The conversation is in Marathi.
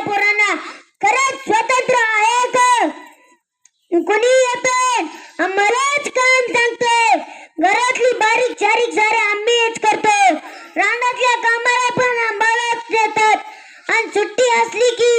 पोरांना खरंच स्वतंत्र आहे का? कुणी येतोय मलाच काम सांगतोय, घरातली बारीक चारीक सारे आम्हीच करतो, रानातल्या कामाला पण आम्हालाच देतात आणि सुट्टी असली की